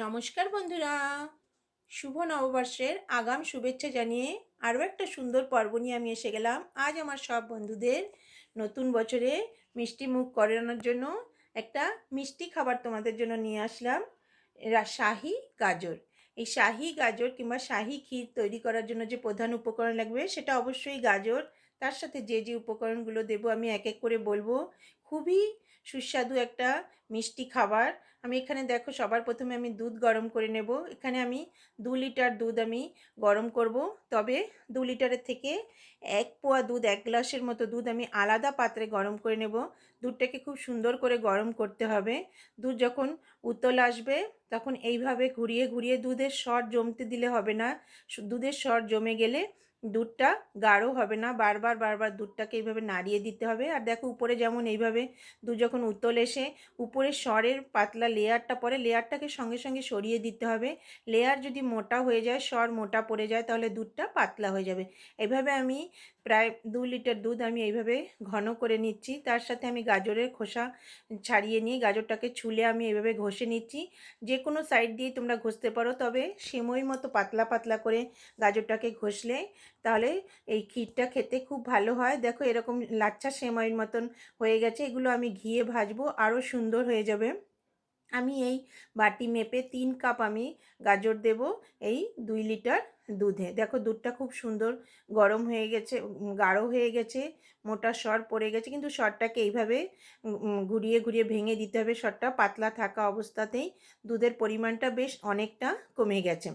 নমস্কার বন্ধুরা, শুভ নববর্ষের আগাম শুভেচ্ছা জানিয়ে আরও একটা সুন্দর পর্ব নিয়ে আমি এসে গেলাম। আজ আমার সব বন্ধুদের নতুন বছরে মিষ্টি মুখ করানোর জন্য একটা মিষ্টি খাবার তোমাদের জন্য নিয়ে আসলাম, শাহি গাজর। এই শাহি গাজর কিংবা শাহি ক্ষীর তৈরি করার জন্য যে প্রধান উপকরণ লাগবে সেটা অবশ্যই গাজর। তার সাথে যে যে উপকরণগুলো দেবো আমি এক এক করে বলবো। খুবই সুস্বাদু একটা মিষ্টি খাবার। আমি এখানে দেখো সবার প্রথমে আমি দুধ গরম করে নেব। এখানে আমি 2 লিটার দুধ আমি গরম করব। তবে 2 লিটারের থেকে 1 পোয়া দুধ, 1 গ্লাসের মতো দুধ আমি আলাদা পাত্রে গরম করে নেব। দুধটাকে খুব সুন্দর করে গরম করতে হবে। দুধ যখন উতল আসবে তখন এইভাবে ঘুরিয়ে ঘুরিয়ে, দুধের সর জমতে দিলে হবে না। দুধের সর জমে গেলে দুধটা গাঢ় হবে না। বারবার বারবার দুধটাকে এইভাবে নাড়িয়ে দিতে হবে। আর দেখো উপরে যেমন এইভাবে দুধ যখন উতল এসে উপরে সরের পাতলা লেয়ারটা পরে, লেয়ারটাকে সঙ্গে সঙ্গে সরিয়ে দিতে হবে। লেয়ার যদি মোটা হয়ে যায়, সর মোটা পড়ে যায়, তাহলে দুধটা পাতলা হয়ে যাবে। এইভাবে আমি প্রায় 2 লিটার দুধ আমি এইভাবে ঘন করে নিচ্ছি। তার সাথে আমি গাজরের খোসা ছাড়িয়ে নিয়ে গাজরটাকে ছুলে আমি এইভাবে ঘষে নিচ্ছি। যে কোনো সাইড দিয়ে তোমরা ঘষতে পারো, তবে সেমই মতো পাতলা পাতলা করে গাজরটাকে ঘষলে তাহলে এই ক্ষীরটা খেতে খুব ভালো হয়। দেখো এরকম লাচ্ছা সেমাইয়ের মতন হয়ে গেছে। এগুলো আমি ঘিয়ে ভাজবো, আরও সুন্দর হয়ে যাবে। আমি এই বাটি মেপে 3 কাপ আমি গাজর দেব এই 2 লিটার দুধে। দেখো দুধটা খুব সুন্দর গরম হয়ে গেছে, গাঢ় হয়ে গেছে, মোটা সর পড়ে গেছে। কিন্তু সরটাকে এইভাবে ঘুরিয়ে ঘুরিয়ে ভেঙে দিতে হবে। সরটা পাতলা থাকা অবস্থাতেই দুধের পরিমাণটা বেশ অনেকটা কমে গেছে।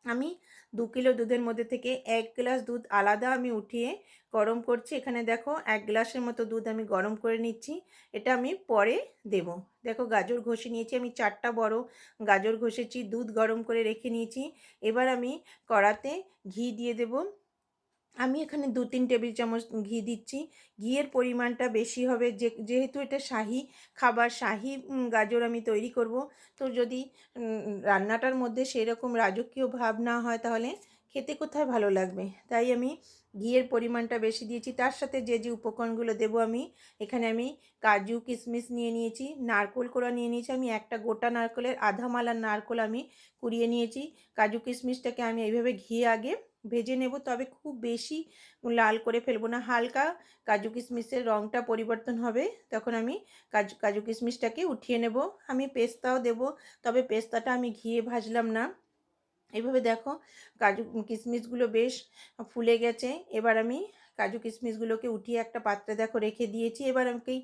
আমি 2 কিলো দুধের মধ্যে থেকে 1 গ্লাস দুধ আলাদা আমি উঠিয়ে গরম করছি। এখানে দেখো 1 গ্লাসের মতো দুধ আমি গরম করে নিচ্ছি। এটা আমি পরে দেব। দেখো গাজর ঘষে নিয়েছি, আমি 4টা বড় গাজর ঘষেছি, দুধ গরম করে রেখে নিয়েছি। এবার আমি কড়াতে ঘি দিয়ে দেব। আমি এখানে 2-3 টেবিল চামচ ঘি দিচ্ছি। ঘিয়ের পরিমাণটা বেশি হবে, যেহেতু এটা শাহি খাবার, শাহি গাজর আমি তৈরি করব। তো যদি রান্নাটার মধ্যে সেরকম রাজকীয় ভাব না হয় তাহলে খেতে কোথায় ভালো লাগবে। তাই আমি ঘিয়ের পরিমাণটা বেশি দিয়েছি। তার সাথে যে যে উপকরণগুলো দেবো আমি এখানে আমি কাজু কিশমিশ নিয়ে নিয়েছি, নারকেল কোড়া নিয়ে নিয়েছি। আমি একটা গোটা নারকেলের আধা মালা নারকেল আমি কুড়িয়ে নিয়েছি। কাজু কিশমিশটাকে আমি এইভাবে ঘিয়ে আগে ভেজে নেব, তবে খুব বেশি লাল করে ফেলবো না। হালকা কাজু কিশমিশের রঙটা পরিবর্তন হবে, তখন আমি কাজু কিশমিশটাকে উঠিয়ে নেব। আমি পেস্তাও দেব, তবে পেস্তাটা আমি ঘিয়ে ভাজলাম না। এইভাবে দেখো কাজু কিশমিশগুলো বেশ ফুলে গেছে। এবার আমি কাজু কিশমিশগুলোকে উঠিয়ে একটা পাত্রে দেখো রেখে দিয়েছি। এবার আমি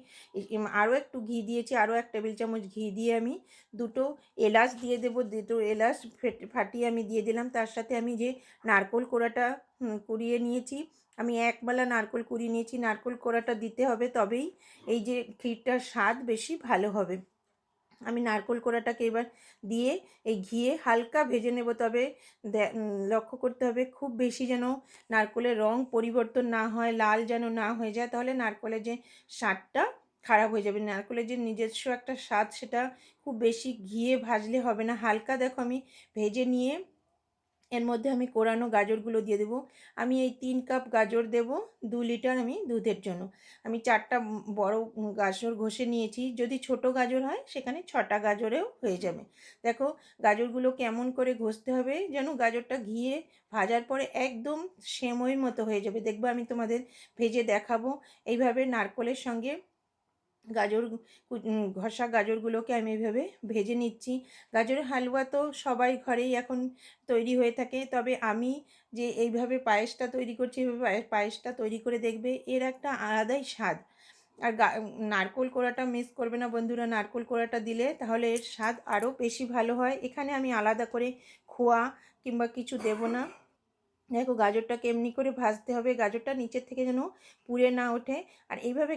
আরও একটু ঘি দিয়েছি, আরও 1 টেবিল চামচ ঘি দিয়ে আমি 2টো এলাচ দিয়ে দেবো। 2টো এলাচ ফাটিয়ে আমি দিয়ে দিলাম। তার সাথে আমি যে নারকেল কোড়াটা কুড়িয়ে নিয়েছি, আমি 1 মালা নারকেল কুড়িয়ে নিয়েছি। নারকেল কোড়াটা দিতে হবে, তবেই এই যে ক্ষীরটার স্বাদ বেশি ভালো হবে। আমি নারকেল কোড়াটাকে এবার দিয়ে এই ঘিয়ে হালকা ভেজে নেব। তবে লক্ষ্য করতে হবে খুব বেশি যেন নারকেলের রং পরিবর্তন না হয়, লাল যেন না হয়ে যায়, তাহলে নারকেলের যে স্বাদটা খারাপ হয়ে যাবে। নারকেলের যে নিজস্ব একটা স্বাদ, সেটা খুব বেশি ঘিয়ে ভাজলে হবে না। হালকা দেখো আমি ভেজে নিয়ে এর মধ্যে আমি কোরানো গাজরগুলো দিয়ে দেবো। আমি এই 3 কাপ গাজর দেব 2 লিটার আমি দুধের জন্য। আমি 4টা বড় গাজর ঘষে নিয়েছি। যদি ছোট গাজর হয় সেখানে 6টা গাজরেও হয়ে যাবে। দেখো গাজরগুলো কেমন করে ঘষতে হবে যেন গাজরটা ঘিয়ে ভাজার পরে একদম সেমইয়ের মতো হয়ে যাবে। দেখবো আমি তোমাদের ভেজে দেখাবো। এইভাবে নারকেলের সঙ্গে গাজর ঘষা গাজরগুলোকে আমি এইভাবে ভেজে নিচ্ছি। গাজরের হালুয়া তো সবাই ঘরেই এখন তৈরি হয়ে থাকে, তবে আমি যে এইভাবে পায়েসটা তৈরি করছি, এইভাবে পায়েসটা তৈরি করে দেখবে, এর একটা আলাদাই স্বাদ। আর নারকেল কোড়াটা মিস করবে না বন্ধুরা। নারকেল কোড়াটা দিলে তাহলে এর স্বাদ আরও বেশি ভালো হয়। এখানে আমি আলাদা করে খোয়া কিংবা কিছু দেব না। দেখো গাজরটাকে এমনি করে ভাজতে হবে, গাজরটা নিচের থেকে যেন পুড়ে না ওঠে। আর এইভাবে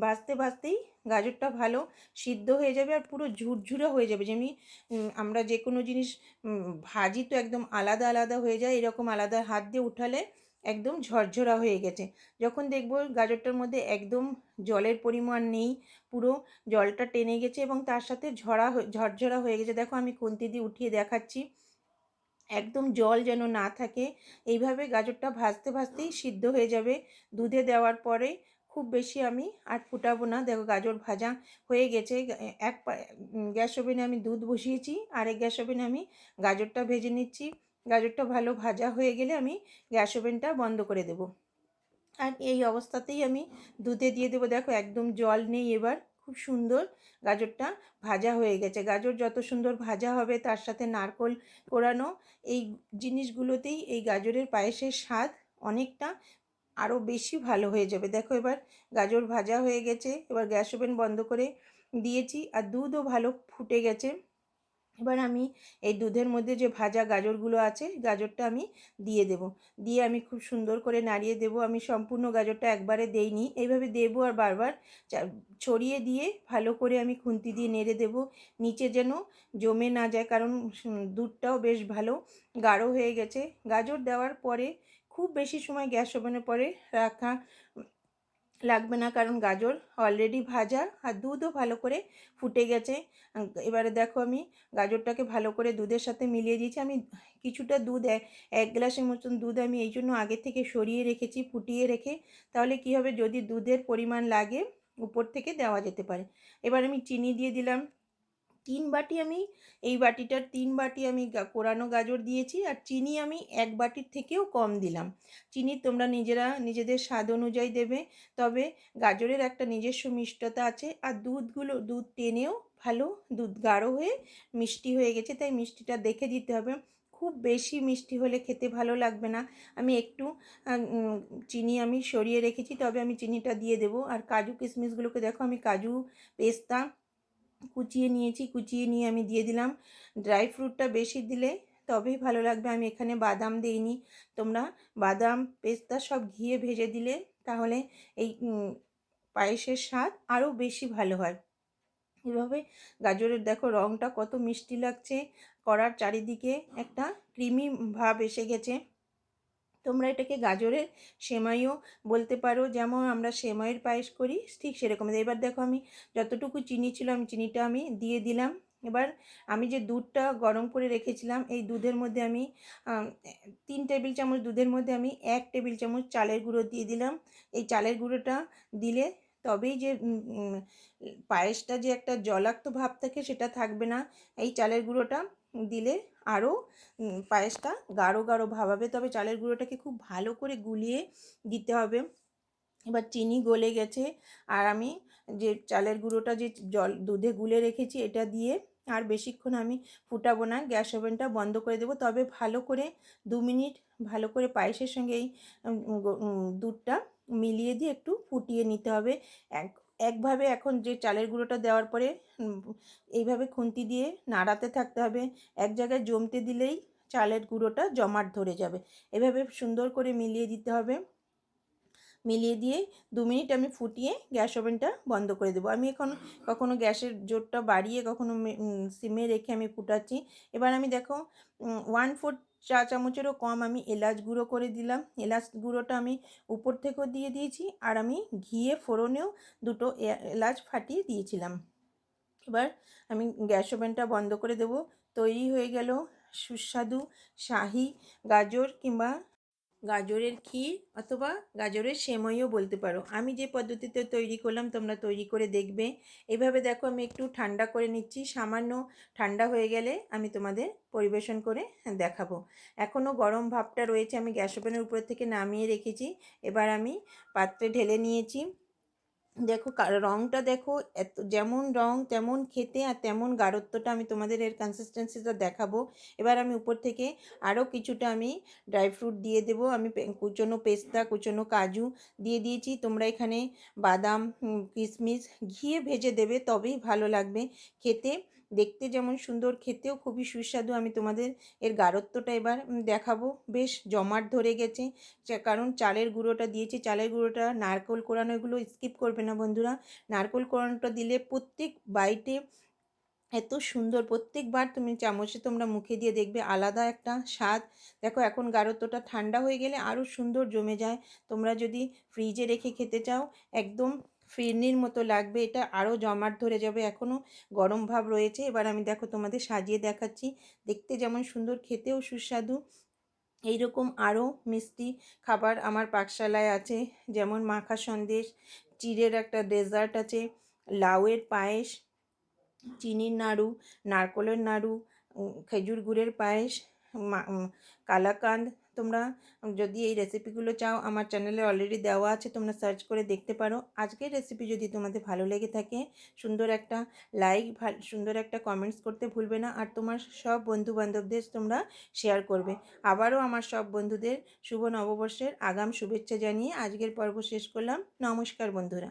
ভাজতে ভাজতেই গাজরটা ভালো সিদ্ধ হয়ে যাবে আর পুরো ঝুরঝুরে হয়ে যাবে। যেমনি আমরা যে কোনো জিনিস ভাজি তো একদম আলাদা আলাদা হয়ে যায়, এরকম আলাদা হাত দিয়ে উঠালে একদম ঝরঝরা হয়ে গেছে। যখন দেখবো গাজরটার মধ্যে একদম জলের পরিমাণ নেই, পুরো জলটা টেনে গেছে এবং তার সাথে ঝরঝরা হয়ে গেছে। দেখো আমি খুন্তি দিয়ে উঠিয়ে দেখাচ্ছি, একদম জল যেন না থাকে। এইভাবে গাজরটা ভাজতে ভাজতেই সিদ্ধ হয়ে যাবে। দুধে দেওয়ার পরে খুব বেশি আমি আর ফুটাবো না। দেখো গাজর ভাজা হয়ে গেছে। গ্যাস ওভেনে আমি দুধ বসিয়েছি, আরেক গ্যাস ওভেনে আমি গাজরটা ভেজে নিচ্ছি। গাজরটা ভালো ভাজা হয়ে গেলে আমি গ্যাস ওভেনটা বন্ধ করে দেবো। আর এই অবস্থাতেই আমি দুধে দিয়ে দেবো। দেখো একদম জল নেই, এবার খুব সুন্দর গাজরটা ভাজা হয়ে গেছে। গাজর যত সুন্দর ভাজা হবে তার সাথে নারকেল কোরানো, এই জিনিসগুলোতেই এই গাজরের পায়েসের স্বাদ অনেকটা আরও বেশি ভালো হয়ে যাবে। দেখো এবার গাজর ভাজা হয়ে গেছে, এবার গ্যাস ওভেন বন্ধ করে দিয়েছি আর দুধও ভালো ফুটে গেছে। এবার আমি এই দুধের মধ্যে যে ভাজা গাজরগুলো আছে, গাজরটা আমি দিয়ে দেব। দিয়ে আমি খুব সুন্দর করে নাড়িয়ে দেব। আমি সম্পূর্ণ গাজরটা একবারে দেইনি, এইভাবে দেবো আর বারবার ছড়িয়ে দিয়ে ভালো করে আমি খুন্তি দিয়ে নেড়ে দেব, নিচে যেন জমে না যায়, কারণ দুধটাও বেশ ভালো গাঢ় হয়ে গেছে। গাজর দেওয়ার পরে খুব বেশি সময় গ্যাস ওভেনের পরে রাখা লাগবে না, কারণ গাজর অলরেডি ভাজা আর দুধও ভালো করে ফুটে গেছে। এবারে দেখো আমি গাজরটাকে ভালো করে দুধের সাথে মিলিয়ে দিয়েছি। আমি কিছুটা দুধ, এক গ্লাসের মতন দুধ আমি এই জন্য আগে থেকে সরিয়ে রেখেছি ফুটিয়ে রেখে, তাহলে কি হবে, যদি দুধের পরিমাণ লাগে উপর থেকে দেওয়া যেতে পারে। এবার আমি চিনি দিয়ে দিলাম 3 বাটি। আমি এই বাটিটার 3 বাটি আমি কোরানো গাজর দিয়েছি, আর চিনি আমি 1 বাটির থেকেও কম দিলাম। চিনি তোমরা নিজেরা নিজেদের স্বাদ অনুযায়ী দেবে, তবে গাজরের একটা নিজস্ব মিষ্টতা আছে, আর দুধ টেনেও ভালো দুধ গাঢ় হয়ে মিষ্টি হয়ে গেছে, তাই মিষ্টিটা দেখে দিতে হবে। খুব বেশি মিষ্টি হলে খেতে ভালো লাগবে না। আমি একটু চিনি আমি সরিয়ে রেখেছি, তবে আমি চিনিটা দিয়ে দেবো। আর কাজু কিশমিশগুলোকে দেখো আমি কাজু পেস্তা কুচিয়ে নিয়েছি, কুচিয়ে নিয়ে আমি দিয়ে দিলাম। ড্রাই ফ্রুটটা বেশি দিলে তবেই ভালো লাগবে। আমি এখানে বাদাম দিইনি, তোমরা বাদাম পেস্তা সব ঘিয়ে ভেজে দিলে তাহলে এই পায়েসের স্বাদ আরও বেশি ভালো হয়। এভাবে গাজরের দেখো রঙটা কত মিষ্টি লাগছে, কড়ার চারিদিকে একটা ক্রিমি ভাব এসে গেছে। তোমরা এটাকে গাজরের সেমাইও বলতে পারো, যেমন আমরা সেমাইয়ের পায়েস করি ঠিক সেরকম। এবার দেখো আমি যতটুকু চিনি ছিল আমি চিনিটা আমি দিয়ে দিলাম। এবার আমি যে দুধটা গরম করে রেখেছিলাম, এই দুধের মধ্যে আমি 3 টেবিল চামচ দুধের মধ্যে আমি 1 টেবিল চামচ চালের গুঁড়ো দিয়ে দিলাম। এই চালের গুঁড়োটা দিলে তবেই যে পায়েসটা যে একটা জলাক্ত ভাব থাকে সেটা থাকবে না। এই চালের গুঁড়োটা দিলে আরও পায়েসটা গাঢ় গাঢ় ভাব হবে, তবে চালের গুঁড়োটাকে খুব ভালো করে গুলিয়ে দিতে হবে। এবার চিনি গলে গেছে, আর আমি যে চালের গুঁড়োটা যে দুধে গুলে রেখেছি এটা দিয়ে আর বেশিক্ষণ আমি ফুটাবো না, গ্যাস ওভেনটা বন্ধ করে দেবো। তবে ভালো করে 2 মিনিট ভালো করে পায়েসের সঙ্গে এই দুধটা মিলিয়ে দিয়ে একটু ফুটিয়ে নিতে হবে। একভাবে এখন যে চালের গুঁড়োটা দেওয়ার পরে এইভাবে খুন্তি দিয়ে নাড়াতে থাকতে হবে। এক জায়গায় জমতে দিলেই চালের গুঁড়োটা জমাট ধরে যাবে। এভাবে সুন্দর করে মিলিয়ে দিতে হবে। মিলিয়ে দিয়ে 2 মিনিট আমি ফুটিয়ে গ্যাস ওভেনটা বন্ধ করে দেবো। আমি এখন কখনো গ্যাসের জোরটা বাড়িয়ে কখনো সিমে রেখে আমি ফুটাচ্ছি। এবার আমি দেখো 1/4 চা চামচেরও কম আমি এলাচ গুঁড়ো করে দিলাম। এলাচ গুঁড়োটা আমি উপর থেকেও দিয়ে দিয়েছি, আর আমি ঘিয়ে ফোড়নেও 2টো এলাচ ফাটিয়ে দিয়েছিলাম। এবার আমি গ্যাস ওভেনটা বন্ধ করে দেবো। তৈরি হয়ে গেল সুস্বাদু শাহি গাজর কিংবা গাজরের ক্ষীর, অথবা গাজরের সেমাইও বলতে পারো। আমি যে পদ্ধতিতে তৈরি করলাম তোমরা তৈরি করে দেখবে। এভাবে দেখো আমি একটু ঠান্ডা করে নিচ্ছি, সামান্য ঠান্ডা হয়ে গেলে আমি তোমাদের পরিবেশন করে দেখাবো। এখনও গরম ভাবটা রয়েছে, আমি গ্যাস ওভেনের উপর থেকে নামিয়ে রেখেছি। এবার আমি পাত্রে ঢেলে নিয়েছি। দেখো রঙটা দেখো, এত যেমন রঙ তেমন খেতে, আর তেমন গাঢ়ত্বটা আমি তোমাদের এর কনসিস্টেন্সিটা দেখাবো। এবার আমি উপর থেকে আরও কিছুটা আমি ড্রাই ফ্রুট দিয়ে দেবো। আমি কুচনো পেস্তা কুচনো কাজু দিয়ে দিয়েছি। তোমরা এখানে বাদাম কিশমিশ ঘিয়ে ভেজে দেবে, তবেই ভালো লাগবে খেতে। দেখতে যেমন সুন্দর, খেতেও খুবই সুস্বাদু। আমি তোমাদের এর গাঢ়ত্বটা এবার দেখাবো। বেশ জমাট ধরে গেছে, কারণ চালের গুঁড়োটা দিয়েছি। চালের গুঁড়োটা, নারকেল কোরানো এগুলো স্কিপ করবে না বন্ধুরা। নারকেল কোরানোটা দিলে প্রত্যেক বাইটে এত সুন্দর, প্রত্যেকবার তুমি চামচে তোমরা মুখে দিয়ে দেখবে আলাদা একটা স্বাদ। দেখো এখন গাঢ়ত্বটা ঠান্ডা হয়ে গেলে আরও সুন্দর জমে যায়। তোমরা যদি ফ্রিজে রেখে খেতে চাও একদম ফিরনির মতো লাগবে, এটা আরও জমাট ধরে যাবে। এখনও গরম ভাব রয়েছে। এবার আমি দেখো তোমাদের সাজিয়ে দেখাচ্ছি। দেখতে যেমন সুন্দর, খেতেও সুস্বাদু। এইরকম আরও মিষ্টি খাবার আমার পাকশালায় আছে, যেমন মাখা সন্দেশ, চিড়ের একটা ডেজার্ট আছে, লাউয়ের পায়েস, চিনির নাড়ু, নারকোলের নাড়ু, খেজুর গুড়ের পায়েস, কালাকাঁদ। তোমরা যদি এই রেসিপিগুলো চাও, আমার চ্যানেলে অলরেডি দেওয়া আছে, তোমরা সার্চ করে দেখতে পারো। আজকের রেসিপি যদি তোমাদের ভালো লেগে থাকে, সুন্দর একটা লাইক, সুন্দর একটা কমেন্টস করতে ভুলবে না। আর তোমার সব বন্ধুবান্ধবদের তোমরা শেয়ার করবে। আবারও আমার সব বন্ধুদের শুভ নববর্ষের আগাম শুভেচ্ছা জানিয়ে আজকের পর্ব শেষ করলাম। নমস্কার বন্ধুরা।